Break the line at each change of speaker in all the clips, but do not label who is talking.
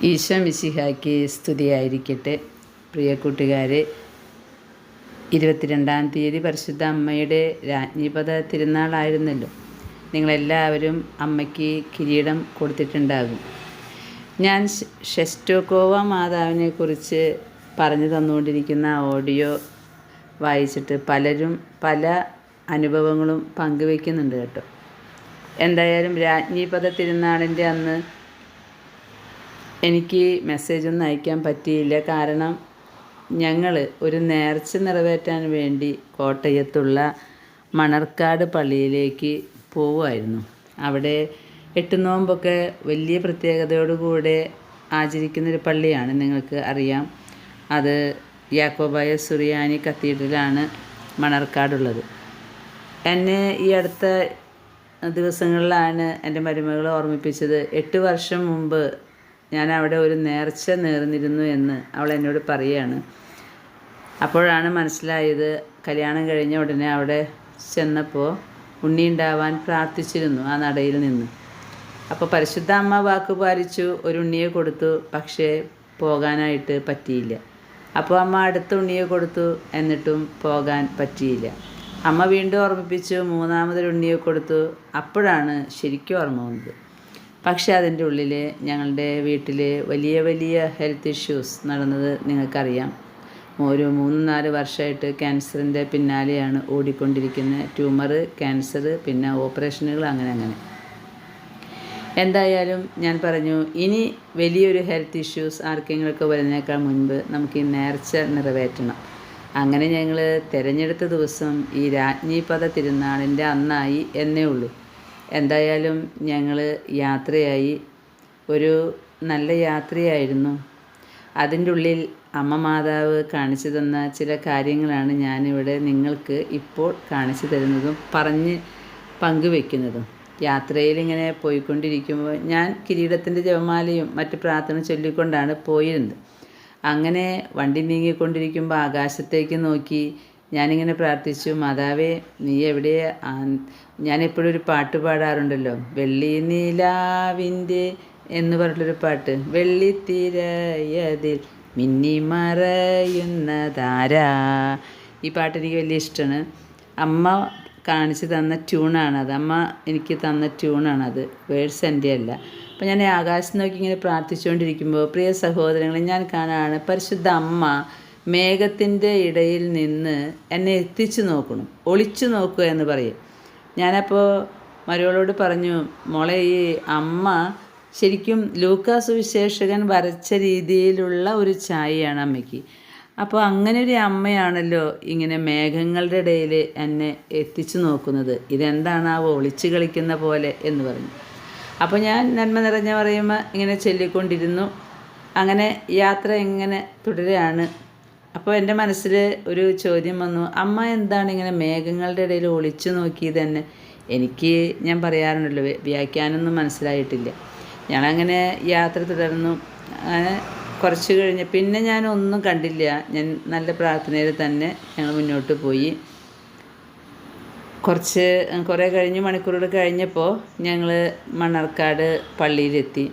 ഈശോ മിശിഹായ്ക്ക് സ്തുതിയായിരിക്കട്ടെ. പ്രിയ കൂട്ടുകാരെ, 22-ാം തീയതി പരിശുദ്ധ അമ്മയുടെ രാജ്ഞിപദ തിരുനാളായിരുന്നല്ലോ. നിങ്ങളെല്ലാവരും അമ്മയ്ക്ക് കിരീടം കൊടുത്തിട്ടുണ്ടാകും. ഞാൻ ഷെസ്റ്റോക്കോവ മാതാവിനെക്കുറിച്ച് പറഞ്ഞു തന്നുകൊണ്ടിരിക്കുന്ന ഓഡിയോ വായിച്ചിട്ട് പലരും പല അനുഭവങ്ങളും പങ്കുവയ്ക്കുന്നുണ്ട് കേട്ടോ. എന്തായാലും രാജ്ഞിപദ തിരുനാളിൻ്റെ അന്ന് എനിക്ക് മെസ്സേജൊന്നും അയക്കാൻ പറ്റിയില്ല. കാരണം ഞങ്ങൾ ഒരു നേർച്ച നിറവേറ്റാൻ വേണ്ടി കോട്ടയത്തുള്ള മണർക്കാട് പള്ളിയിലേക്ക് പോവുമായിരുന്നു. അവിടെ 8 നോമ്പൊക്കെ വലിയ പ്രത്യേകതയോടുകൂടെ ആചരിക്കുന്നൊരു പള്ളിയാണ്, നിങ്ങൾക്ക് അറിയാം. അത് യാക്കോബായ സുറിയാനി കത്തീഡ്രലാണ് മണർക്കാടുള്ളത്. എന്നെ ഈ അടുത്ത ദിവസങ്ങളിലാണ് എൻ്റെ മരുമകൾ ഓർമ്മിപ്പിച്ചത്. 8 വർഷം മുമ്പ് ഞാൻ അവിടെ ഒരു നേർച്ച നേർന്നിരുന്നു എന്ന് അവൾ എന്നോട് പറയുകയാണ്. അപ്പോഴാണ് മനസ്സിലായത്, കല്യാണം കഴിഞ്ഞ ഉടനെ അവിടെ ചെന്നപ്പോൾ ഉണ്ണി ഉണ്ടാവാൻ പ്രാർത്ഥിച്ചിരുന്നു ആ നടയിൽ നിന്ന്. അപ്പോൾ പരിശുദ്ധ അമ്മ വാക്ക് പാലിച്ചു, ഒരു ഉണ്ണിയെ കൊടുത്തു. പക്ഷേ പോകാനായിട്ട് പറ്റിയില്ല. അപ്പോൾ അമ്മ അടുത്ത ഉണ്ണിയെ കൊടുത്തു, എന്നിട്ടും പോകാൻ പറ്റിയില്ല. അമ്മ വീണ്ടും ഓർമ്മിപ്പിച്ചു, 3-മതൊരു ഉണ്ണിയെ കൊടുത്തു. അപ്പോഴാണ് ശരിക്കും ഓർമ്മ വന്നത്. പക്ഷേ അതിൻ്റെ ഉള്ളിൽ ഞങ്ങളുടെ വീട്ടിൽ വലിയ വലിയ ഹെൽത്ത് ഇഷ്യൂസ് നടന്നത് നിങ്ങൾക്കറിയാം. ഒരു 3-4 വർഷമായിട്ട് ക്യാൻസറിൻ്റെ പിന്നാലെയാണ് ഓടിക്കൊണ്ടിരിക്കുന്നത്. ട്യൂമർ, ക്യാൻസർ, പിന്നെ ഓപ്പറേഷനുകൾ, അങ്ങനെ. എന്തായാലും ഞാൻ പറഞ്ഞു, ഇനി വലിയൊരു ഹെൽത്ത് ഇഷ്യൂസ് ആർക്കെങ്കിലുമൊക്കെ വരുന്നതിനേക്കാൾ മുൻപ് നമുക്ക് ഈ നേർച്ച നിറവേറ്റണം. അങ്ങനെ ഞങ്ങൾ തിരഞ്ഞെടുത്ത ദിവസം ഈ രാജ്ഞിപദ തിരുനാളിൻ്റെ അന്നായി എന്നേ ഉള്ളൂ. എന്തായാലും ഞങ്ങൾ യാത്രയായി. ഒരു നല്ല യാത്രയായിരുന്നു. അതിൻ്റെ ഉള്ളിൽ അമ്മ മാതാവ് കാണിച്ചു തന്ന ചില കാര്യങ്ങളാണ് ഞാനിവിടെ നിങ്ങൾക്ക് ഇപ്പോൾ കാണിച്ചു തരുന്നതും പറഞ്ഞ് പങ്കുവെക്കുന്നതും. യാത്രയിൽ ഇങ്ങനെ പോയിക്കൊണ്ടിരിക്കുമ്പോൾ ഞാൻ കിരീടത്തിൻ്റെ ജപമാലയും മറ്റ് പ്രാർത്ഥന ചൊല്ലിക്കൊണ്ടാണ് പോയിരുന്നത്. അങ്ങനെ വണ്ടി നീങ്ങിക്കൊണ്ടിരിക്കുമ്പോൾ ആകാശത്തേക്ക് നോക്കി ഞാനിങ്ങനെ പ്രാർത്ഥിച്ചു, മാതാവേ നീ എവിടെയാ? ഞാനെപ്പോഴും ഒരു പാട്ട് പാടാറുണ്ടല്ലോ, വെള്ളി നിലാവിൻ്റെ എന്ന് പറഞ്ഞിട്ടൊരു പാട്ട്. വെള്ളിത്തിരയതിൽ മിന്നി മറയുന്നതാരാ. ഈ പാട്ട് എനിക്ക് വലിയ ഇഷ്ടമാണ്. അമ്മ കാണിച്ചു തന്ന ട്യൂണാണത്. അമ്മ എനിക്ക് തന്ന ട്യൂണാണത്, വേഴ്സ് എൻ്റെ അല്ല. അപ്പോൾ ഞാൻ ആകാശം നോക്കി ഇങ്ങനെ പ്രാർത്ഥിച്ചുകൊണ്ടിരിക്കുമ്പോൾ പ്രിയ സഹോദരങ്ങളെ, ഞാൻ കാണാണ് പരിശുദ്ധ അമ്മ മേഘത്തിൻ്റെ ഇടയിൽ നിന്ന് എന്നെ എത്തിച്ചു നോക്കണം, ഒളിച്ചു നോക്കുക എന്ന് പറയും. ഞാനപ്പോൾ മരുമകളോട് പറഞ്ഞു, മോളെ ഈ അമ്മ ശരിക്കും ലൂക്കാ സുവിശേഷകൻ വരച്ച രീതിയിലുള്ള ഒരു ഛായയാണ് അമ്മയ്ക്ക്. അപ്പോൾ അങ്ങനെ ഒരു അമ്മയാണല്ലോ ഇങ്ങനെ മേഘങ്ങളുടെ ഇടയിൽ എന്നെ എത്തിച്ചു നോക്കുന്നത്. ഇതെന്താണാവോ ഒളിച്ചു കളിക്കുന്ന പോലെ എന്ന് പറഞ്ഞു. അപ്പോൾ ഞാൻ നന്മ നിറഞ്ഞ പറയുമ്പോൾ ഇങ്ങനെ ചൊല്ലിക്കൊണ്ടിരുന്നു. അങ്ങനെ യാത്ര ഇങ്ങനെ തുടരുകയാണ്. അപ്പോൾ എൻ്റെ മനസ്സിൽ ഒരു ചോദ്യം വന്നു, അമ്മ എന്താണ് ഇങ്ങനെ മേഘങ്ങളുടെ ഇടയിൽ ഒളിച്ചു നോക്കിയത് തന്നെ? ഞാൻ പറയാറുണ്ടല്ലോ, വ്യാഖ്യാനമൊന്നും മനസ്സിലായിട്ടില്ല. ഞാനങ്ങനെ യാത്ര തുടർന്നു. അങ്ങനെ കുറച്ച് കഴിഞ്ഞ് പിന്നെ ഞാനൊന്നും കണ്ടില്ല. ഞാൻ നല്ല പ്രാർത്ഥനയിൽ തന്നെ ഞങ്ങൾ മുന്നോട്ട് പോയി. കുറേ കഴിഞ്ഞ് മണിക്കൂറുകൾ കഴിഞ്ഞപ്പോൾ ഞങ്ങൾ മണ്ണാർക്കാട് പള്ളിയിലെത്തി.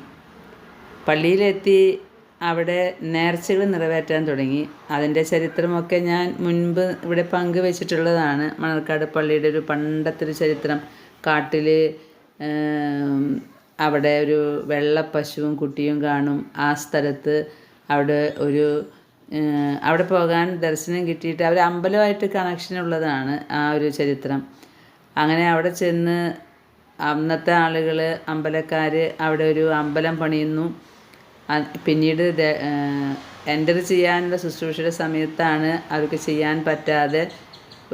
അവിടെ നേർച്ചകൾ നിറവേറ്റാൻ തുടങ്ങി. അതിൻ്റെ ചരിത്രമൊക്കെ ഞാൻ മുൻപ് ഇവിടെ പങ്കുവെച്ചിട്ടുള്ളതാണ്. മണർക്കാട് പള്ളിയുടെ ഒരു പണ്ടത്തെ ഒരു ചരിത്രം. കാട്ടിൽ അവിടെ ഒരു വെള്ള പശുവും കുട്ടിയും കാണും. ആ സ്ഥലത്ത് അവിടെ പോകാൻ ദർശനം കിട്ടിയിട്ട് അവർ അമ്പലമായിട്ട് കണക്ഷനുള്ളതാണ് ആ ഒരു ചരിത്രം. അങ്ങനെ അവിടെ ചെന്ന് അന്നത്തെ ആളുകൾ, അമ്പലക്കാർ അവിടെ ഒരു അമ്പലം പണിയുന്നു. പിന്നീട് എൻ്റർ ചെയ്യാനുള്ള ശുശ്രൂഷയുടെ സമയത്താണ് അവർക്ക് ചെയ്യാൻ പറ്റാതെ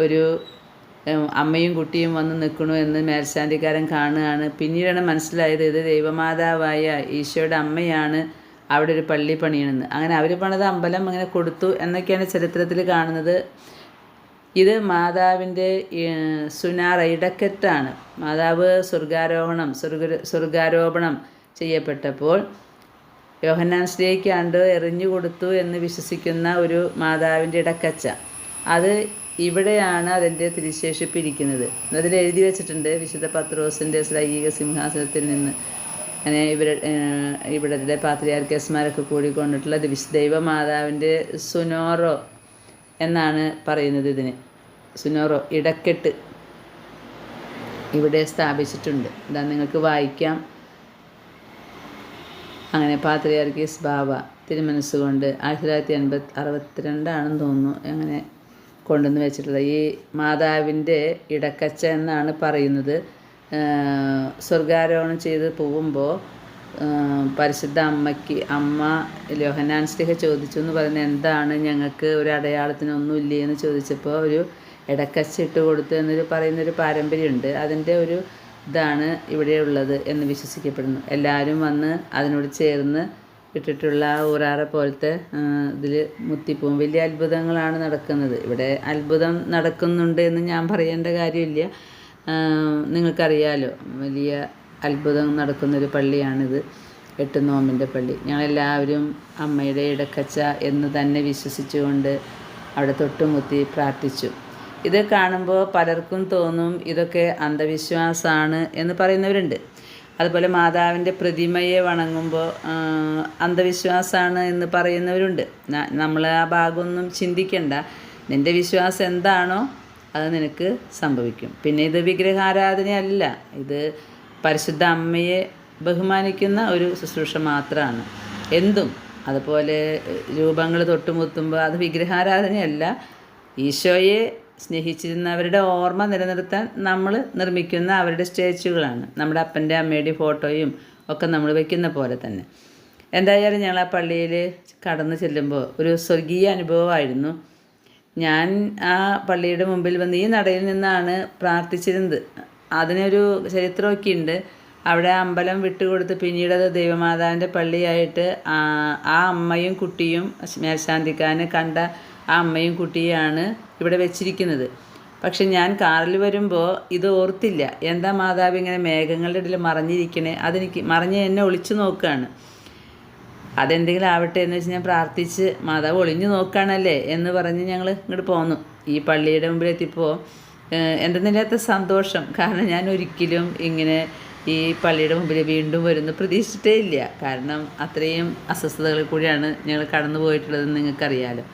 ഒരു അമ്മയും കുട്ടിയും വന്ന് നിൽക്കണു എന്ന് മേൽശാന്തിക്കാരൻ കാണുകയാണ്. പിന്നീടാണ് മനസ്സിലായത് ഇത് ദൈവമാതാവായ ഈശോയുടെ അമ്മയാണ് അവിടെ ഒരു പള്ളി പണിയണമെന്ന്. അങ്ങനെ അവർ പണിത അമ്പലം അങ്ങനെ കൊടുത്തു എന്നൊക്കെയാണ് ചരിത്രത്തിൽ കാണുന്നത്. ഇത് മാതാവിൻ്റെ സുനാറ ഇടക്കെട്ടാണ്. മാതാവ് സ്വർഗാരോപണം ചെയ്യപ്പെട്ടപ്പോൾ യോഹന്നാൻ സ്ലീഹായ്ക്ക് എറിഞ്ഞു കൊടുത്തു എന്ന് വിശ്വസിക്കുന്ന ഒരു മാതാവിൻ്റെ ഇടക്കച്ച. അത് ഇവിടെയാണ് അതിൻ്റെ തിരുശേഷിപ്പ് ഇരിക്കുന്നത്. അതിൽ എഴുതി വെച്ചിട്ടുണ്ട്, വിശുദ്ധ പത്രോസിൻ്റെ ശ്ലൈഹിക സിംഹാസനത്തിൽ നിന്ന് അങ്ങനെ ഇവിടുത്തെ പാത്രിയാർക്കീസ്മാരൊക്കെ കൂടിക്കൊണ്ടിട്ടുള്ള ദൈവ മാതാവിൻ്റെ സുനോറോ എന്നാണ് പറയുന്നത്. ഇതിന് സുനോറോ ഇടക്കെട്ട് ഇവിടെ സ്ഥാപിച്ചിട്ടുണ്ട്. ഇതാ നിങ്ങൾക്ക് വായിക്കാം. അങ്ങനെ പാത്രിയാർക്കീസ് ബാവ തിരുമനസ്സുകൊണ്ട് 1962 തോന്നുന്നു അങ്ങനെ കൊണ്ടുവന്ന് വെച്ചിട്ടുള്ളത്. ഈ മാതാവിൻ്റെ ഇടക്കച്ച എന്നാണ് പറയുന്നത്. സ്വർഗാരോഹണം ചെയ്ത് പോകുമ്പോൾ പരിശുദ്ധ അമ്മ യോഹന്നാൻ ശ്ലീഹ ചോദിച്ചു എന്ന് പറയുന്നത്, എന്താണ് ഞങ്ങൾക്ക് ഒരു അടയാളത്തിനൊന്നുമില്ലേ എന്ന് ചോദിച്ചപ്പോൾ ഒരു ഇടക്കച്ച ഇട്ട് കൊടുത്തു എന്നൊരു പറയുന്നൊരു പാരമ്പര്യമുണ്ട്. അതിൻ്റെ ഒരു ഇതാണ് ഇവിടെ ഉള്ളത് എന്ന് വിശ്വസിക്കപ്പെടുന്നു. എല്ലാവരും വന്ന് അതിനോട് ചേർന്ന് ഇട്ടിട്ടുള്ള ഊറാറ പോലത്തെ ഇതിൽ മുത്തിപ്പോവും. വലിയ അത്ഭുതങ്ങളാണ് നടക്കുന്നത്. ഇവിടെ അത്ഭുതം നടക്കുന്നുണ്ട് എന്ന് ഞാൻ പറയേണ്ട കാര്യമില്ല, നിങ്ങൾക്കറിയാലോ. വലിയ അത്ഭുതം നടക്കുന്നൊരു പള്ളിയാണിത്, 8 നോമ്പിൻ്റെ പള്ളി. ഞങ്ങളെല്ലാവരും അമ്മയുടെ ഇടക്കച്ച എന്ന് തന്നെ വിശ്വസിച്ചുകൊണ്ട് അവിടെ തൊട്ടുമുത്തി പ്രാർത്ഥിച്ചു. ഇത് കാണുമ്പോൾ പലർക്കും തോന്നും ഇതൊക്കെ അന്ധവിശ്വാസമാണ് എന്ന് പറയുന്നവരുണ്ട്. അതുപോലെ മാതാവിൻ്റെ പ്രതിമയെ വണങ്ങുമ്പോൾ അന്ധവിശ്വാസമാണ് എന്ന് പറയുന്നവരുണ്ട്. നമ്മൾ ആ ഭാഗമൊന്നും ചിന്തിക്കണ്ട. നിൻ്റെ വിശ്വാസം എന്താണോ അത് നിനക്ക് സംഭവിക്കും. പിന്നെ ഇത് വിഗ്രഹാരാധനയല്ല, ഇത് പരിശുദ്ധ അമ്മയെ ബഹുമാനിക്കുന്ന ഒരു ശുശ്രൂഷ മാത്രമാണ്. എന്തും അതുപോലെ രൂപങ്ങൾ തൊട്ടുമുത്തുമ്പോൾ അത് വിഗ്രഹാരാധനയല്ല, ഈശോയെ സ്നേഹിച്ചിരുന്നവരുടെ ഓർമ്മ നിലനിർത്താൻ നമ്മൾ നിർമ്മിക്കുന്ന അവരുടെ സ്റ്റാച്യൂകളാണ്. നമ്മുടെ അപ്പൻ്റെ അമ്മയുടെ ഫോട്ടോയും ഒക്കെ നമ്മൾ വയ്ക്കുന്ന പോലെ തന്നെ. എന്തായാലും ഞങ്ങൾ ആ പള്ളിയിൽ കടന്നു ചെല്ലുമ്പോൾ ഒരു സ്വർഗീയ അനുഭവമായിരുന്നു. ഞാൻ ആ പള്ളിയുടെ മുമ്പിൽ വന്ന് ഈ നടയിൽ നിന്നാണ് പ്രാർത്ഥിച്ചിരുന്നത്. അതിനൊരു ചരിത്രമൊക്കെ ഉണ്ട്. അവിടെ അമ്പലം വിട്ടുകൊടുത്ത് പിന്നീട് അത് ദൈവമാതാവിൻ്റെ പള്ളിയായിട്ട് ആ അമ്മയും കുട്ടിയും മേൽശാന്തിക്കാരനെ കണ്ട ആ അമ്മയും കുട്ടിയാണ് ഇവിടെ വെച്ചിരിക്കുന്നത്. പക്ഷെ ഞാൻ കാറിൽ വരുമ്പോൾ ഇത് ഓർത്തില്ല. എന്താ മാതാവ് ഇങ്ങനെ മേഘങ്ങളുടെ ഇടയിൽ മറഞ്ഞിരിക്കണേ, അതെനിക്ക് മറഞ്ഞ് എന്നെ ഒളിച്ചു നോക്കുകയാണ്. അതെന്തെങ്കിലും ആവട്ടെ എന്ന് വെച്ച് ഞാൻ പ്രാർത്ഥിച്ച് മാതാവ് ഒളിഞ്ഞു നോക്കുകയാണല്ലേ എന്ന് പറഞ്ഞ് ഞങ്ങൾ ഇങ്ങോട്ട് പോന്നു. ഈ പള്ളിയുടെ മുമ്പിലെത്തിയപ്പോൾ എന്തെന്നില്ലാത്ത സന്തോഷം. കാരണം ഞാൻ ഒരിക്കലും ഇങ്ങനെ ഈ പള്ളിയുടെ മുമ്പിൽ വീണ്ടും വരുന്നു പ്രതീക്ഷിച്ചിട്ടേ ഇല്ല. കാരണം അത്രയും അസ്വസ്ഥതകളിൽ കൂടിയാണ് ഞങ്ങൾ കടന്നു പോയിട്ടുള്ളതെന്ന് നിങ്ങൾക്കറിയാലോ.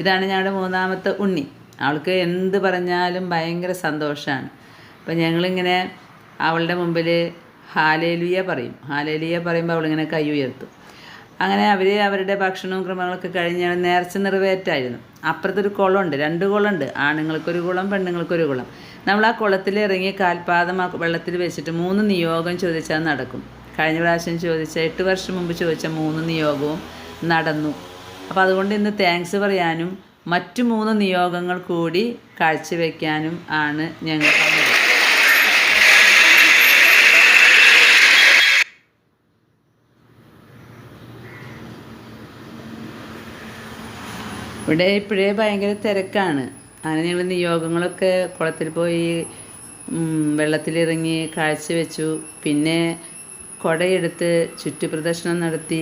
ഇതാണ് ഞങ്ങളുടെ 3ാമത്തെ ഉണ്ണി. അവൾക്ക് എന്ത് പറഞ്ഞാലും ഭയങ്കര സന്തോഷമാണ്. അപ്പം ഞങ്ങളിങ്ങനെ അവളുടെ മുമ്പിൽ ഹാലേലുയ പറയും. ഹാലേലുയ പറയുമ്പോൾ അവളിങ്ങനെ കൈ ഉയർത്തും. അങ്ങനെ അവരുടെ ഭക്ഷണവും ക്രമങ്ങളൊക്കെ കഴിഞ്ഞ് നേർച്ച നിറവേറ്റായിരുന്നു. അപ്പുറത്തൊരു കുളമുണ്ട്, 2 കുളമുണ്ട്. ആണുങ്ങൾക്കൊരു കുളം, പെണ്ണുങ്ങൾക്കൊരു കുളം. നമ്മൾ ആ കുളത്തിൽ ഇറങ്ങി കാൽപാദം ആ വെള്ളത്തിൽ വെച്ചിട്ട് 3 നിയോഗം ചോദിച്ചാൽ നടക്കും. കഴിഞ്ഞ പ്രാവശ്യം ചോദിച്ച 8 വർഷം മുമ്പ് ചോദിച്ച 3 നിയോഗവും നടന്നു. അപ്പോൾ അതുകൊണ്ട് ഇന്ന് താങ്ക്സ് പറയാനും മറ്റു 3 നിയോഗങ്ങൾ കൂടി കാഴ്ചവെക്കാനും ആണ് ഞങ്ങൾ ഇവിടെ ഇപ്പോഴേ ഭയങ്കര തിരക്കാണ്. അങ്ങനെ ഞങ്ങൾ നിയോഗങ്ങളൊക്കെ കുളത്തിൽ പോയി വെള്ളത്തിലിറങ്ങി കാഴ്ചവെച്ചു. പിന്നെ കുടയെടുത്ത് ചുറ്റുപ്രദക്ഷിണം നടത്തി.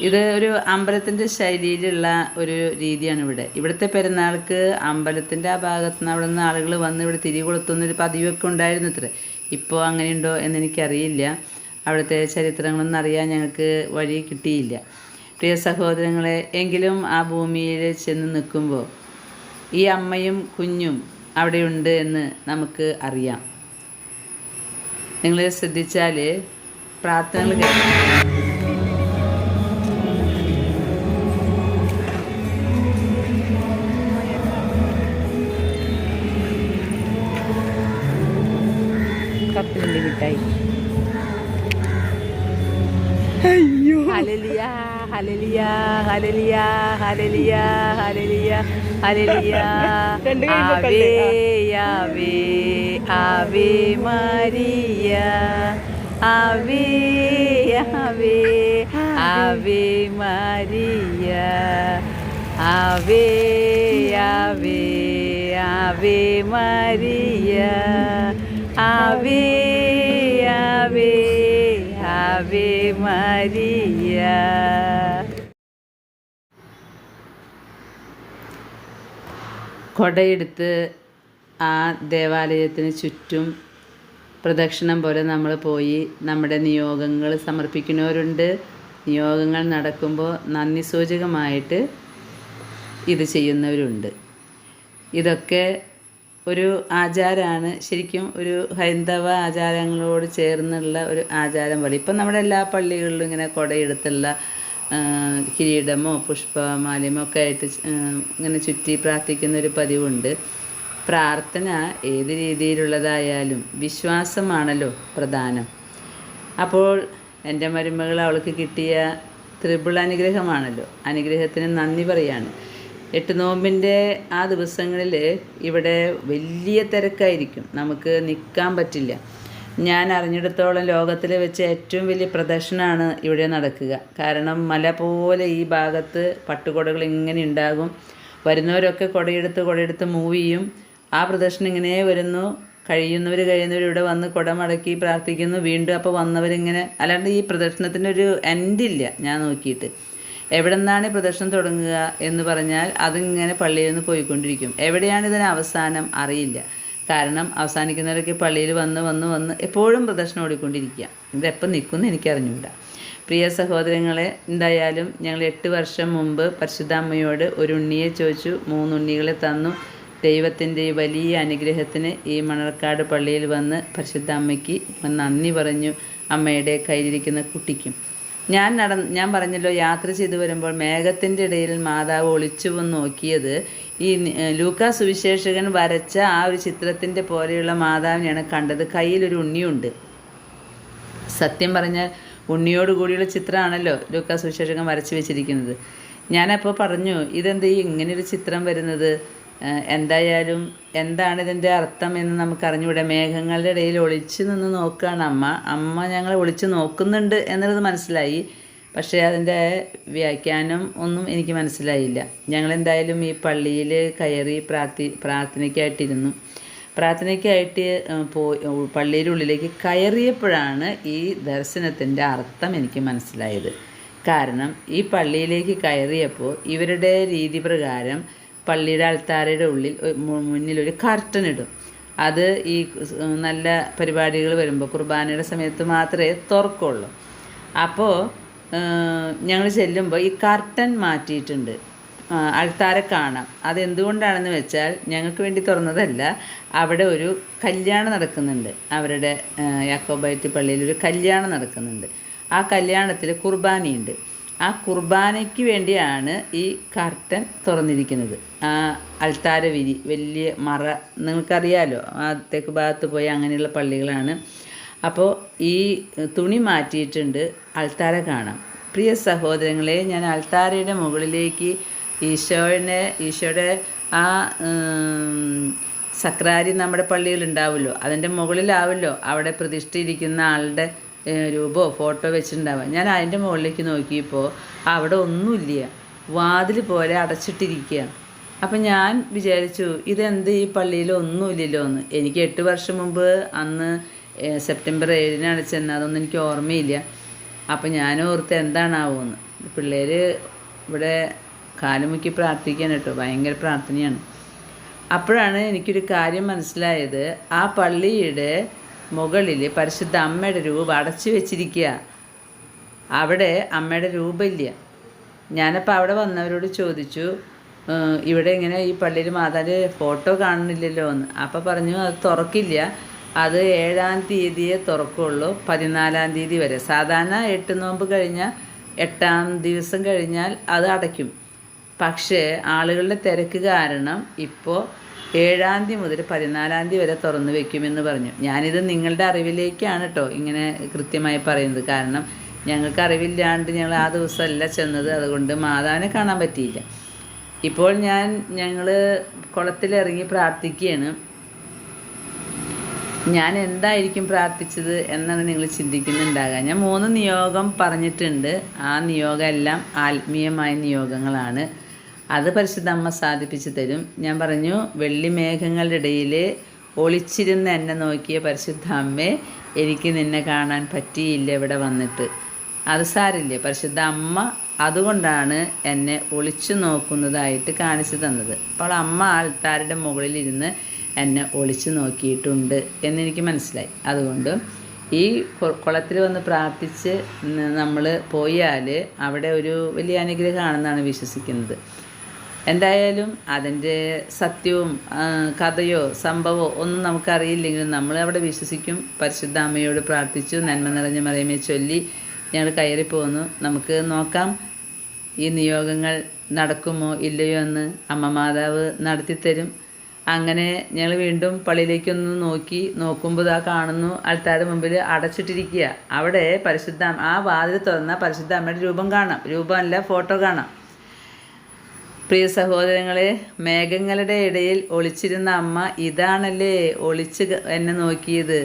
ഇത് ഒരു അമ്പലത്തിൻ്റെ ശൈലിയിലുള്ള ഒരു രീതിയാണ് ഇവിടുത്തെ പെരുന്നാൾക്ക് അമ്പലത്തിൻ്റെ ആ ഭാഗത്തു നിന്ന് അവിടെ നിന്ന് ആളുകൾ വന്ന് ഇവിടെ തിരി കൊളുത്തുന്നൊരു പതിവൊക്കെ ഉണ്ടായിരുന്നു ഇത്ര. ഇപ്പോൾ അങ്ങനെയുണ്ടോ എന്നെനിക്കറിയില്ല. അവിടുത്തെ ചരിത്രങ്ങളൊന്നും അറിയാൻ ഞങ്ങൾക്ക് വഴി കിട്ടിയില്ല. പ്രിയ സഹോദരങ്ങളെ, എങ്കിലും ആ ഭൂമിയിൽ ചെന്ന് നിൽക്കുമ്പോൾ ഈ അമ്മയും കുഞ്ഞും അവിടെയുണ്ട് എന്ന് നമുക്ക് അറിയാം. നിങ്ങൾ ശ്രദ്ധിച്ചാൽ പ്രാർത്ഥനകൾ കപ്പിലുണ്ട് മിഠായി. അയ്യോ, hallelujah hallelujah hallelujah hallelujah hallelujah hallelujah. ആവേ ആവേ ആവേ മരിയ, ആവേ ആവേ ആവേ മരിയ, ആവേ ആവേ ആവേ മരിയ, ആവേ ആവേ ആവേ മരിയ. കൊടയെടുത്ത് ആ ദേവാലയത്തിന് ചുറ്റും പ്രദക്ഷിണം പോലെ നമ്മൾ പോയി നമ്മുടെ നിയോഗങ്ങൾ സമർപ്പിക്കുന്നവരുണ്ട്. നിയോഗങ്ങൾ നടക്കുമ്പോൾ നന്ദി സൂചകമായിട്ട് ഇത് ചെയ്യുന്നവരുണ്ട്. ഇതൊക്കെ ഒരു ആചാരമാണ്, ശരിക്കും ഒരു ഹൈന്ദവ ആചാരങ്ങളോട് ചേർന്നുള്ള ഒരു ആചാരം പോലെ. ഇപ്പം നമ്മുടെ എല്ലാ പള്ളികളിലും ഇങ്ങനെ കുടയെടുത്തുള്ള കിരീടമോ പുഷ്പമാലിമോ ഒക്കെ ആയിട്ട് ഇങ്ങനെ ചുറ്റി പ്രാർത്ഥിക്കുന്നൊരു പതിവുണ്ട്. പ്രാർത്ഥന ഏത് രീതിയിലുള്ളതായാലും വിശ്വാസമാണല്ലോ പ്രധാനം. അപ്പോൾ എൻ്റെ മരുമകൾ അവൾക്ക് കിട്ടിയ ത്രിപിൾ അനുഗ്രഹമാണല്ലോ. അനുഗ്രഹത്തിന് നന്ദി പറയാണ്. 8 നോമ്പിൻ്റെ ആ ദിവസങ്ങളിൽ ഇവിടെ വലിയ തിരക്കായിരിക്കും, നമുക്ക് നിൽക്കാൻ പറ്റില്ല. ഞാൻ അറിഞ്ഞിടത്തോളം ലോകത്തിൽ വെച്ച് ഏറ്റവും വലിയ പ്രദർശനമാണ് ഇവിടെ നടക്കുക. കാരണം മല പോലെ ഈ ഭാഗത്ത് പട്ടുകുടകൾ ഇങ്ങനെ ഉണ്ടാകും. വരുന്നവരൊക്കെ കുടയെടുത്ത് മൂവ് ചെയ്യും. ആ പ്രദർശനം ഇങ്ങനെ വരുന്നു. കഴിയുന്നവർ ഇവിടെ വന്ന് കുട മടക്കി പ്രാർത്ഥിക്കുന്നു. വീണ്ടും അപ്പോൾ വന്നവരിങ്ങനെ, അല്ലാണ്ട് ഈ പ്രദർശനത്തിനൊരു എൻഡില്ല. ഞാൻ നോക്കിയിട്ട് എവിടെ നിന്നാണ് ഈ പ്രദർശനം തുടങ്ങുക എന്ന് പറഞ്ഞാൽ അതിങ്ങനെ പള്ളിയിൽ നിന്ന് പോയിക്കൊണ്ടിരിക്കും. എവിടെയാണ് ഇതിന് അവസാനം അറിയില്ല. കാരണം അവസാനിക്കുന്നവരൊക്കെ പള്ളിയിൽ വന്ന് എപ്പോഴും പ്രദർശനം ഓടിക്കൊണ്ടിരിക്കുക. ഇതെപ്പം നിൽക്കുമെന്ന് എനിക്കറിഞ്ഞൂടാ. പ്രിയ സഹോദരങ്ങളെ, എന്തായാലും ഞങ്ങൾ 8 വർഷം മുമ്പ് പരിശുദ്ധ അമ്മയോട് ഒരു ഉണ്ണിയെ ചോദിച്ചു. 3 ഉണ്ണികളെ തന്നു. ദൈവത്തിൻ്റെ വലിയ അനുഗ്രഹത്തിന് ഈ മണർക്കാട് പള്ളിയിൽ വന്ന് പരിശുദ്ധ അമ്മയ്ക്ക് നന്ദി പറഞ്ഞു. അമ്മയുടെ കയ്യിലിരിക്കുന്ന കുട്ടിക്കും ഞാൻ പറഞ്ഞല്ലോ, യാത്ര ചെയ്തു വരുമ്പോൾ മേഘത്തിൻ്റെ ഇടയിൽ മാതാവ് ഒളിച്ചു വന്ന് നോക്കിയത് ഈ ലൂക്കാ സുവിശേഷകൻ വരച്ച ആ ഒരു ചിത്രത്തിൻ്റെ പോലെയുള്ള മാതാവിനെയാണ് കണ്ടത്. കയ്യിലൊരു ഉണ്ണിയുണ്ട്. സത്യം പറഞ്ഞാൽ ഉണ്ണിയോട് കൂടിയുള്ള ചിത്രമാണല്ലോ ലൂക്കാ സുവിശേഷകൻ വരച്ച് വെച്ചിരിക്കുന്നത്. ഞാനപ്പോൾ പറഞ്ഞു, ഇതെന്ത് ഇങ്ങനെയൊരു ചിത്രം വരുന്നത്? എന്തായാലും എന്താണ് ഇതിൻ്റെ അർത്ഥം എന്ന് നമുക്കറിഞ്ഞൂടെ. മേഘങ്ങളുടെ ഇടയിൽ ഒളിച്ചു നിന്ന് നോക്കുകയാണ് അമ്മ ഞങ്ങളെ ഒളിച്ചു നോക്കുന്നുണ്ട് എന്നുള്ളത് മനസ്സിലായി. പക്ഷേ അതിൻ്റെ വ്യാഖ്യാനം ഒന്നും എനിക്ക് മനസ്സിലായില്ല. ഞങ്ങളെന്തായാലും ഈ പള്ളിയിൽ കയറി പ്രാർത്ഥനയ്ക്കായിട്ടിരുന്നു. പ്രാർത്ഥനയ്ക്കായിട്ട് പള്ളിയുടെ ഉള്ളിലേക്ക് കയറിയപ്പോഴാണ് ഈ ദർശനത്തിൻ്റെ അർത്ഥം എനിക്ക് മനസ്സിലായത്. കാരണം ഈ പള്ളിയിലേക്ക് കയറിയപ്പോൾ ഇവരുടെ രീതി പ്രകാരം പള്ളിയുടെ അൾത്താരയുടെ മുന്നിലൊരു കർട്ടൻ ഇടും. അത് ഈ നല്ല പരിപാടികൾ വരുമ്പോൾ കുർബാനയുടെ സമയത്ത് മാത്രമേ തുറക്കുള്ളൂ. അപ്പോൾ ഞങ്ങൾ ചെല്ലുമ്പോൾ ഈ കർട്ടൻ മാറ്റിയിട്ടുണ്ട്. അൾത്താര കാണാം. അതെന്തുകൊണ്ടാണെന്ന് വെച്ചാൽ ഞങ്ങൾക്ക് വേണ്ടി തുറന്നതല്ല, അവിടെ ഒരു കല്യാണം നടക്കുന്നുണ്ട്. അവരുടെ യാക്കോബൈറ്റ് പള്ളിയിൽ ഒരു കല്യാണം നടക്കുന്നുണ്ട്. ആ കല്യാണത്തിൽ കുർബാനയുണ്ട്. ആ കുർബാനയ്ക്ക് വേണ്ടിയാണ് ഈ കർട്ടൻ തുറന്നിരിക്കുന്നത്. ആ അൾത്താര വിരി വലിയ മറ നിങ്ങൾക്കറിയാലോ, ആ തെക്ക് ഭാഗത്ത് പോയി അങ്ങനെയുള്ള പള്ളികളാണ്. അപ്പോൾ ഈ തുണി മാറ്റിയിട്ടുണ്ട്, അൾത്താര കാണാം. പ്രിയ സഹോദരങ്ങളെ, ഞാൻ അൾത്താരയുടെ മുകളിലേക്ക് ഈശോയുടെ ആ സക്രാരി നമ്മുടെ പള്ളിയിലുണ്ടാവുമല്ലോ, അതിൻ്റെ മുകളിലാവുമല്ലോ അവിടെ പ്രതിഷ്ഠയിരിക്കുന്ന ആളുടെ രൂപമോ ഫോട്ടോ വെച്ചിട്ടുണ്ടാവുക. ഞാൻ അതിൻ്റെ മുകളിലേക്ക് നോക്കിയപ്പോൾ അവിടെ ഒന്നുമില്ല, വാതിൽ പോലെ അടച്ചിട്ടിരിക്കുക. അപ്പം ഞാൻ വിചാരിച്ചു, ഇതെന്ത് ഈ പള്ളിയിൽ ഒന്നുമില്ലല്ലോ എന്ന്. എനിക്ക് 8 വർഷം മുമ്പ് അന്ന് സെപ്റ്റംബർ 7-നാണ് ചെന്നത്. അതൊന്നും എനിക്ക് ഓർമ്മയില്ല. അപ്പം ഞാൻ ഓർത്ത് എന്താണാവുമെന്ന്. പിള്ളേർ ഇവിടെ കാലുമുക്കി പ്രാർത്ഥിക്കാൻ കേട്ടോ, ഭയങ്കര പ്രാർത്ഥനയാണ്. അപ്പോഴാണ് എനിക്കൊരു കാര്യം മനസ്സിലായത്. ആ പള്ളിയുടെ മുകളിൽ പരിശുദ്ധ അമ്മയുടെ രൂപം അടച്ചു വെച്ചിരിക്കുക. അവിടെ അമ്മയുടെ രൂപമില്ല. ഞാനപ്പോൾ അവിടെ വന്നവരോട് ചോദിച്ചു, ഇവിടെ ഇങ്ങനെ ഈ പള്ളിയിൽ മാതാവിൻ്റെ ഫോട്ടോ കാണുന്നില്ലല്ലോ എന്ന്. അപ്പോൾ പറഞ്ഞു, അത് തുറക്കില്ല, അത് 7-ാം തീയതിയെ തുറക്കുള്ളൂ, 14-ാം തീയതി വരെ. സാധാരണ 8 നോമ്പ് കഴിഞ്ഞാൽ 8-ാം ദിവസം കഴിഞ്ഞാൽ അത് അടയ്ക്കും. പക്ഷേ ആളുകളുടെ തിരക്ക് കാരണം ഇപ്പോൾ 7-ാം തീയതി മുതൽ 14-ാം തീയതി വരെ തുറന്നു വയ്ക്കുമെന്ന് പറഞ്ഞു. ഞാനിത് നിങ്ങളുടെ അറിവിലേക്കാണ് കേട്ടോ ഇങ്ങനെ കൃത്യമായി പറയുന്നത്. കാരണം ഞങ്ങൾക്ക് അറിവില്ലാണ്ട് ഞങ്ങൾ ആ ദിവസമല്ല ചെന്നത്, അതുകൊണ്ട് മാതാവിനെ കാണാൻ പറ്റിയില്ല. ഇപ്പോൾ ഞങ്ങൾ കുളത്തിലിറങ്ങി പ്രാർത്ഥിക്കുകയാണ്. ഞാൻ എന്തായിരിക്കും പ്രാർത്ഥിച്ചത് എന്നാണ് നിങ്ങൾ ചിന്തിക്കുന്നുണ്ടാകുക. ഞാൻ 3 നിയോഗം പറഞ്ഞിട്ടുണ്ട്. ആ നിയോഗം എല്ലാം ആത്മീയമായ നിയോഗങ്ങളാണ്. അത് പരിശുദ്ധ അമ്മ സാധിപ്പിച്ച് തരും. ഞാൻ പറഞ്ഞു, വെള്ളിമേഘങ്ങളുടെ ഇടയിൽ ഒളിച്ചിരുന്ന് എന്നെ നോക്കിയ പരിശുദ്ധ അമ്മേ, എനിക്ക് നിന്നെ കാണാൻ പറ്റിയില്ല ഇവിടെ വന്നിട്ട്. അത് സാരില്ല, പരിശുദ്ധ അമ്മ അതുകൊണ്ടാണ് എന്നെ ഒളിച്ചു നോക്കുന്നതായിട്ട് കാണിച്ചു തന്നത്. അപ്പോൾ അമ്മ ആൾത്താരുടെ മുകളിലിരുന്ന് എന്നെ ഒളിച്ചു നോക്കിയിട്ടുണ്ട് എന്നെനിക്ക് മനസ്സിലായി. അതുകൊണ്ട് ഈ കുളത്തിൽ വന്ന് പ്രാർത്ഥിച്ച് നമ്മൾ പോയാൽ അവിടെ ഒരു വലിയ അനുഗ്രഹമാണെന്നാണ് വിശ്വസിക്കുന്നത്. എന്തായാലും അതിൻ്റെ സത്യവും കഥയോ സംഭവമോ ഒന്നും നമുക്കറിയില്ലെങ്കിലും നമ്മൾ അവിടെ വിശ്വസിക്കും. പരിശുദ്ധ അമ്മയോട് പ്രാർത്ഥിച്ചു, നന്മ നിറഞ്ഞ മറിയമേ ചൊല്ലി ഞങ്ങൾ കയറിപ്പോന്നു. നമുക്ക് നോക്കാം ഈ നിയോഗങ്ങൾ നടക്കുമോ ഇല്ലയോ എന്ന് അമ്മ മാതാവ് നടത്തിത്തരും. അങ്ങനെ ഞങ്ങൾ വീണ്ടും പള്ളിയിലേക്കൊന്ന് നോക്കുമ്പോൾ ആ കാണുന്നു ആൾത്താരുടെ മുമ്പിൽ അടച്ചിട്ടിരിക്കുക. അവിടെ ആ വാതിൽ തുറന്ന പരിശുദ്ധ അമ്മയുടെ രൂപം കാണാം. രൂപമല്ല, ഫോട്ടോ കാണാം. പ്രിയ സഹോദരങ്ങളെ, മേഘങ്ങളുടെ ഇടയിൽ ഒളിച്ചിരുന്ന അമ്മ ഇതാണല്ലേ ഒളിച്ച് എന്നെ നോക്കിയത്.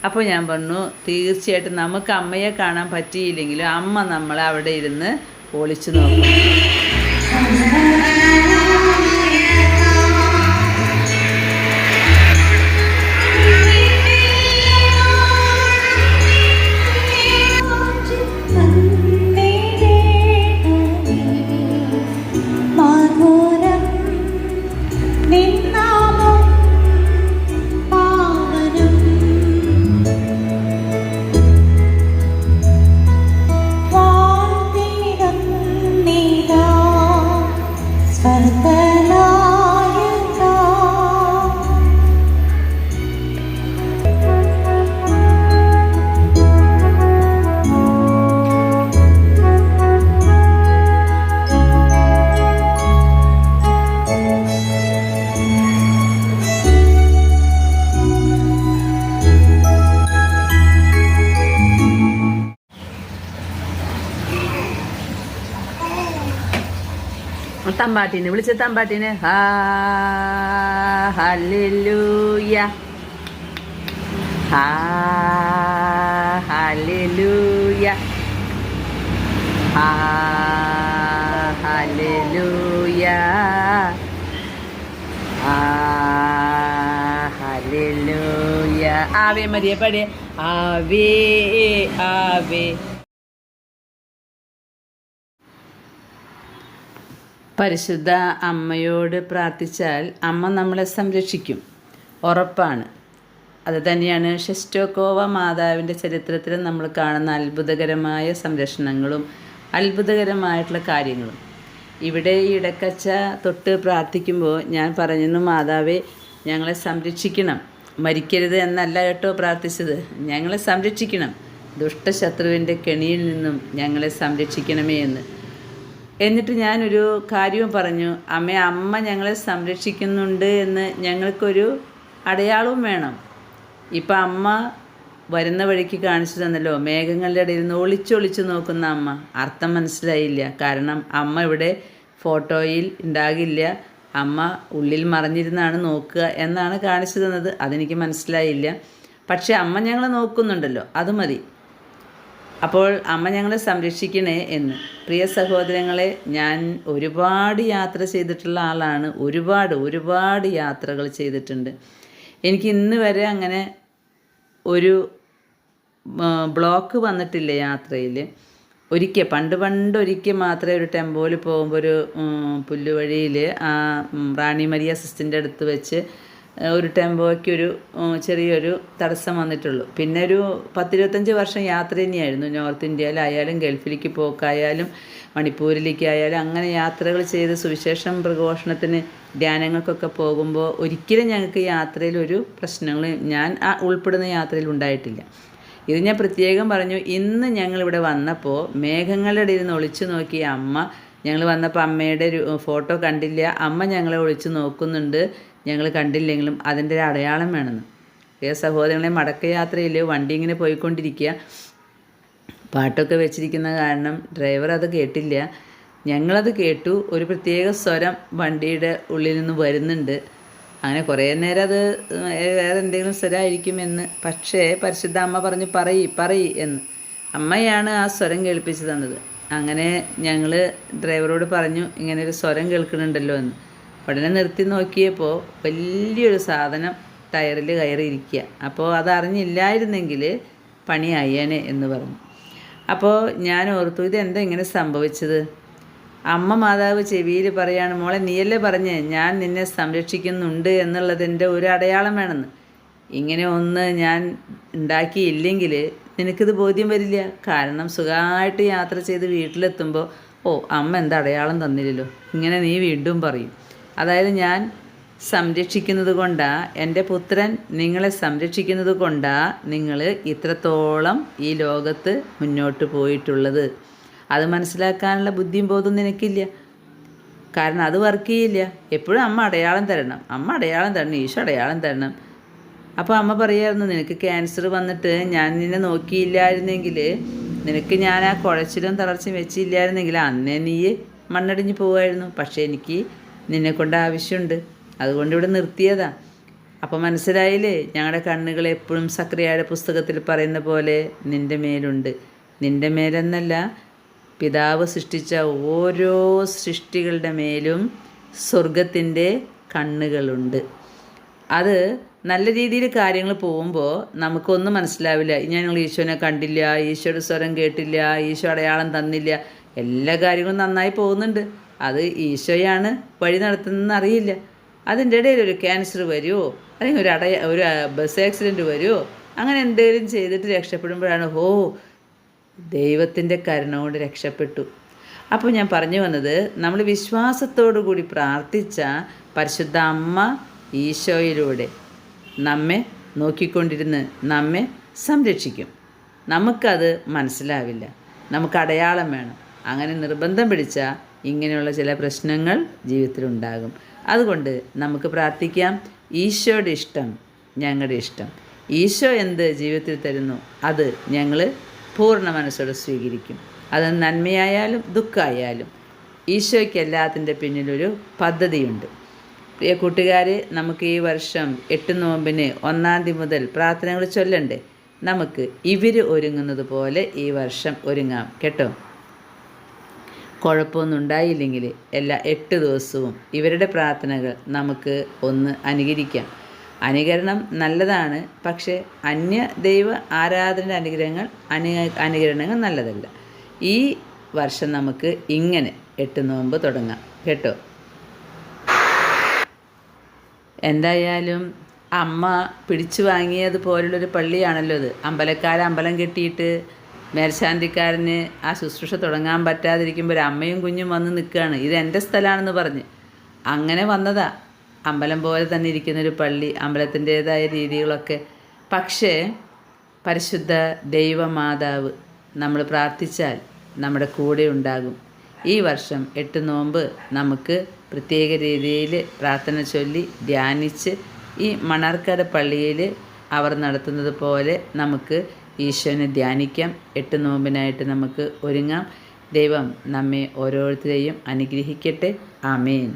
അപ്പോൾ ഞാൻ പറഞ്ഞു, തീർച്ചയായിട്ടും നമുക്ക് അമ്മയെ കാണാൻ പറ്റിയില്ലെങ്കിലും അമ്മ നമ്മളെ അവിടെ ഇരുന്ന് ഒളിച്ചു നോക്കും. തമ്പാട്ടീനെ വിളിച്ച തമ്പാട്ടീനെ hallelujah hallelujah hallelujah hallelujah. Ave Maria പടേ ആവേ ആവേ. പരിശുദ്ധ അമ്മയോട് പ്രാർത്ഥിച്ചാൽ അമ്മ നമ്മളെ സംരക്ഷിക്കും, ഉറപ്പാണ്. അത് തന്നെയാണ് ഷെസ്റ്റോക്കോവ മാതാവിൻ്റെ ചരിത്രത്തിൽ നമ്മൾ കാണുന്ന അത്ഭുതകരമായ സംരക്ഷണങ്ങളും അത്ഭുതകരമായിട്ടുള്ള കാര്യങ്ങളും. ഇവിടെ ഈ ഇടക്കച്ച തൊട്ട് പ്രാർത്ഥിക്കുമ്പോൾ ഞാൻ പറഞ്ഞിരുന്നു, മാതാവേ ഞങ്ങളെ സംരക്ഷിക്കണം, മരിക്കരുത് എന്നല്ല കേട്ടോ പ്രാർത്ഥിച്ചത്, ഞങ്ങളെ സംരക്ഷിക്കണം, ദുഷ്ടശത്രുവിൻ്റെ കെണിയിൽ നിന്നും ഞങ്ങളെ സംരക്ഷിക്കണമേ എന്ന്. എന്നിട്ട് ഞാനൊരു കാര്യവും പറഞ്ഞു, അമ്മ ഞങ്ങളെ സംരക്ഷിക്കുന്നുണ്ട് എന്ന് ഞങ്ങൾക്കൊരു അടയാളവും വേണം. ഇപ്പം അമ്മ വരുന്ന വഴിക്ക് കാണിച്ചു തന്നല്ലോ, മേഘങ്ങളുടെ ഇടയിൽ നിന്ന് ഒളിച്ചൊളിച്ച് നോക്കുന്ന അമ്മ. അർത്ഥം മനസ്സിലായില്ല, കാരണം അമ്മ ഇവിടെ ഫോട്ടോയിൽ ഉണ്ടാകില്ല, അമ്മ ഉള്ളിൽ മറഞ്ഞിരുന്നാണ് നോക്കുക എന്നാണ് കാണിച്ചു തന്നത്. അതെനിക്ക് മനസ്സിലായില്ല. പക്ഷേ അമ്മ ഞങ്ങളെ നോക്കുന്നുണ്ടല്ലോ, അത് മതി. അപ്പോൾ അമ്മ ഞങ്ങളെ സംരക്ഷിക്കണേ എന്ന്. പ്രിയ സഹോദരങ്ങളെ, ഞാൻ ഒരുപാട് യാത്ര ചെയ്തിട്ടുള്ള ആളാണ്. ഒരുപാട് യാത്രകൾ ചെയ്തിട്ടുണ്ട്. എനിക്ക് ഇന്ന് വരെ അങ്ങനെ ഒരു ബ്ലോക്ക് വന്നിട്ടില്ല യാത്രയിൽ. പണ്ടൊരിക്കൽ മാത്രമേ ഒരു ടെമ്പോയിൽ പോകുമ്പോൾ ഒരു പുല്ലുവഴിയിൽ റാണി മരിയ സിസ്റ്ററിൻ്റെ അടുത്ത് വെച്ച് ഒരു ടെമ്പോയ്ക്കൊരു ചെറിയൊരു തടസ്സം വന്നിട്ടുള്ളൂ. പിന്നെ ഒരു 10-25 വർഷം യാത്ര തന്നെയായിരുന്നു. നോർത്ത് ഇന്ത്യയിലായാലും ഗൾഫിലേക്ക് പോക്കായാലും മണിപ്പൂരിലേക്കായാലും അങ്ങനെ യാത്രകൾ ചെയ്ത് സുവിശേഷം പ്രഘോഷണത്തിന് ധ്യാനങ്ങൾക്കൊക്കെ പോകുമ്പോൾ ഒരിക്കലും ഞങ്ങൾക്ക് യാത്രയിൽ ഒരു പ്രശ്നങ്ങളും ഞാൻ ഉൾപ്പെടുന്ന യാത്രയിൽ ഉണ്ടായിട്ടില്ല. ഇത് ഞാൻ പ്രത്യേകം പറഞ്ഞു. ഇന്ന് ഞങ്ങളിവിടെ വന്നപ്പോൾ മേഘങ്ങളുടെ ഇടയിൽ നിന്ന് ഒളിച്ചു നോക്കിയ അമ്മ, ഞങ്ങൾ വന്നപ്പോൾ അമ്മയുടെ ഒരു ഫോട്ടോ കണ്ടില്ല, അമ്മ ഞങ്ങളെ ഒളിച്ചു നോക്കുന്നുണ്ട്, ഞങ്ങൾ കണ്ടില്ലെങ്കിലും അതിൻ്റെ ഒരു അടയാളം വേണമെന്ന്. സഹോദരങ്ങളെ, മടക്കയാത്രയിൽ വണ്ടി ഇങ്ങനെ പോയിക്കൊണ്ടിരിക്കുക, പാട്ടൊക്കെ വെച്ചിരിക്കുന്ന കാരണം ഡ്രൈവർ അത് കേട്ടില്ല, ഞങ്ങളത് കേട്ടു. ഒരു പ്രത്യേക സ്വരം വണ്ടിയുടെ ഉള്ളിൽ നിന്ന് വരുന്നുണ്ട്. അങ്ങനെ കുറേ നേരം അത് വേറെ എന്തെങ്കിലും സ്വരമായിരിക്കുമെന്ന്. പക്ഷേ പരിശുദ്ധ അമ്മ പറഞ്ഞു, പറയ് എന്ന്. അമ്മയാണ് ആ സ്വരം കേൾപ്പിച്ച് തന്നത്. അങ്ങനെ ഞങ്ങൾ ഡ്രൈവറോട് പറഞ്ഞു, ഇങ്ങനെ ഒരു സ്വരം കേൾക്കുന്നുണ്ടല്ലോ എന്ന്. ഉടനെ നിർത്തി നോക്കിയപ്പോൾ വലിയൊരു സാധനം ടയറിൽ കയറിയിരിക്കുക. അപ്പോൾ അതറിഞ്ഞില്ലായിരുന്നെങ്കിൽ പണിയായേനെ എന്ന് പറഞ്ഞു. അപ്പോൾ ഞാൻ ഓർത്തു, ഇതെന്താ ഇങ്ങനെ സംഭവിച്ചത്? അമ്മ മാതാവ് ചെവിയിൽ പറയാണ്, മോളെ നീയല്ലേ പറഞ്ഞ് ഞാൻ നിന്നെ സംരക്ഷിക്കുന്നുണ്ട് എന്നുള്ളതിൻ്റെ ഒരു അടയാളം വേണമെന്ന്. ഇങ്ങനെ ഒന്ന് ഞാൻ ഉണ്ടാക്കിയില്ലെങ്കിൽ നിനക്കിത് ബോധ്യം വരില്ല. കാരണം സുഖമായിട്ട് യാത്ര ചെയ്ത് വീട്ടിലെത്തുമ്പോൾ അമ്മ എന്താ അടയാളം തന്നില്ലല്ലോ, ഇങ്ങനെ നീ വീണ്ടും പറയും. അതായത് ഞാൻ സംരക്ഷിക്കുന്നത് കൊണ്ടാണ്, എൻ്റെ പുത്രൻ നിങ്ങളെ സംരക്ഷിക്കുന്നത് കൊണ്ടാണ് നിങ്ങൾ ഇത്രത്തോളം ഈ ലോകത്ത് മുന്നോട്ട് പോയിട്ടുള്ളത്. അത് മനസ്സിലാക്കാനുള്ള ബുദ്ധിയും ബോധവും നിനക്കില്ല. കാരണം അത് വർക്ക് ചെയ്യില്ല. എപ്പോഴും അമ്മ അടയാളം തരണം, അമ്മ അടയാളം തരണം, ഈശോ അടയാളം തരണം. അപ്പോൾ അമ്മ പറയായിരുന്നു, നിനക്ക് ക്യാൻസർ വന്നിട്ട് ഞാൻ നിന്നെ നോക്കിയില്ലായിരുന്നെങ്കിൽ, നിനക്ക് ഞാൻ ആ കുഴച്ചിലും തളർച്ചയും വെച്ചില്ലായിരുന്നെങ്കിൽ അന്നേ നീ മണ്ണടിഞ്ഞ് പോവുമായിരുന്നു. പക്ഷേ എനിക്ക് നിന്നെക്കൊണ്ട് ആവശ്യമുണ്ട്, അതുകൊണ്ട് ഇവിടെ നിർത്തിയതാ. അപ്പോൾ മനസ്സിലായില്ലേ, ഞങ്ങളുടെ കണ്ണുകൾ എപ്പോഴും സക്രിയയുടെ പുസ്തകത്തിൽ പറയുന്ന പോലെ നിൻ്റെ മേലുണ്ട്. നിൻ്റെ മേലെന്നല്ല, പിതാവ് സൃഷ്ടിച്ച ഓരോ സൃഷ്ടികളുടെ മേലും സ്വർഗത്തിൻ്റെ കണ്ണുകളുണ്ട്. അത് നല്ല രീതിയിൽ കാര്യങ്ങൾ പോകുമ്പോൾ നമുക്കൊന്നും മനസ്സിലാവില്ല. ഞങ്ങൾ ഈശോനെ കണ്ടില്ല, ഈശോയുടെ സ്വരം കേട്ടില്ല, ഈശോ അടയാളം തന്നില്ല. എല്ലാ കാര്യങ്ങളും നന്നായി പോകുന്നുണ്ട്. അത് ഈശോയാണ് വഴി നടത്തുന്നതെന്ന് അറിയില്ല. അതിൻ്റെ ഇടയിൽ ഒരു ക്യാൻസർ വരുമോ, അല്ലെങ്കിൽ ഒരു ബസ് ആക്സിഡൻറ്റ് വരുമോ, അങ്ങനെ എന്തെങ്കിലും ചെയ്തിട്ട് രക്ഷപ്പെടുമ്പോഴാണ് ദൈവത്തിൻ്റെ കരുണ കൊണ്ട് രക്ഷപ്പെട്ടു. അപ്പോൾ ഞാൻ പറഞ്ഞു വന്നത്, നമ്മൾ വിശ്വാസത്തോടു കൂടി പ്രാർത്ഥിച്ച പരിശുദ്ധ അമ്മ ഈശോയിലൂടെ നമ്മെ നോക്കിക്കൊണ്ടിരുന്ന് നമ്മെ സംരക്ഷിക്കും. നമുക്കത് മനസ്സിലാവില്ല, നമുക്ക് അടയാളം വേണം. അങ്ങനെ നിർബന്ധം പിടിച്ചാൽ ഇങ്ങനെയുള്ള ചില പ്രശ്നങ്ങൾ ജീവിതത്തിലുണ്ടാകും. അതുകൊണ്ട് നമുക്ക് പ്രാർത്ഥിക്കാം, ഈശോയുടെ ഇഷ്ടം ഞങ്ങളുടെ ഇഷ്ടം. ഈശോ എന്ത് ജീവിതത്തിൽ തരുന്നു അത് ഞങ്ങൾ പൂർണ്ണ മനസ്സോടെ സ്വീകരിക്കും. അത് നന്മയായാലും ദുഃഖമായാലും ഈശോയ്ക്ക് എല്ലാത്തിൻ്റെ പിന്നിലൊരു പദ്ധതിയുണ്ട്. പ്രിയ കൂട്ടുകാരെ, നമുക്ക് ഈ വർഷം 8 നോമ്പിന് 1-ാം തീയതി മുതൽ പ്രാർത്ഥനകൾ ചൊല്ലണ്ടേ? നമുക്ക് ഇവർ ഒരുങ്ങുന്നത് പോലെ ഈ വർഷം ഒരുങ്ങാം കേട്ടോ. കുഴപ്പമൊന്നും ഉണ്ടായില്ലെങ്കിൽ എല്ലാ 8 ദിവസവും ഇവരുടെ പ്രാർത്ഥനകൾ നമുക്ക് ഒന്ന് അനുകരിക്കാം. അനുകരണം നല്ലതാണ്, പക്ഷേ അന്യ ദൈവ ആരാധന അനുകരണങ്ങൾ നല്ലതല്ല. ഈ വർഷം നമുക്ക് ഇങ്ങനെ 8 നോമ്പ് തുടങ്ങാം കേട്ടോ. എന്തായാലും അമ്മ പിടിച്ചു വാങ്ങിയതുപോലുള്ളൊരു പള്ളിയാണല്ലോ ഇത്. അമ്പലം കെട്ടിയിട്ട് മേൽശാന്തിക്കാരന് ആ ശുശ്രൂഷ തുടങ്ങാൻ പറ്റാതിരിക്കുമ്പോൾ ഒരു അമ്മയും കുഞ്ഞും വന്ന് നിൽക്കുകയാണ്. ഇത് എൻ്റെ സ്ഥലമാണെന്ന് പറഞ്ഞ് അങ്ങനെ വന്നതാ. അമ്പലം പോലെ തന്നെ ഇരിക്കുന്നൊരു പള്ളി, അമ്പലത്തിൻ്റേതായ രീതികളൊക്കെ. പക്ഷേ പരിശുദ്ധ ദൈവമാതാവ് നമ്മൾ പ്രാർത്ഥിച്ചാൽ നമ്മുടെ കൂടെ ഉണ്ടാകും. ഈ വർഷം 8 നോമ്പ് നമുക്ക് പ്രത്യേക രീതിയിൽ പ്രാർത്ഥന ചൊല്ലി ധ്യാനിച്ച് ഈ മണർക്കര പള്ളിയിൽ അവർ നടത്തുന്നത് പോലെ നമുക്ക് ഈശോനെ ധ്യാനിക്കാം. 8 നോമ്പിനായിട്ട് നമുക്ക് ഒരുങ്ങാം. ദൈവം നമ്മെ ഓരോരുത്തരെയും അനുഗ്രഹിക്കട്ടെ. ആമേൻ.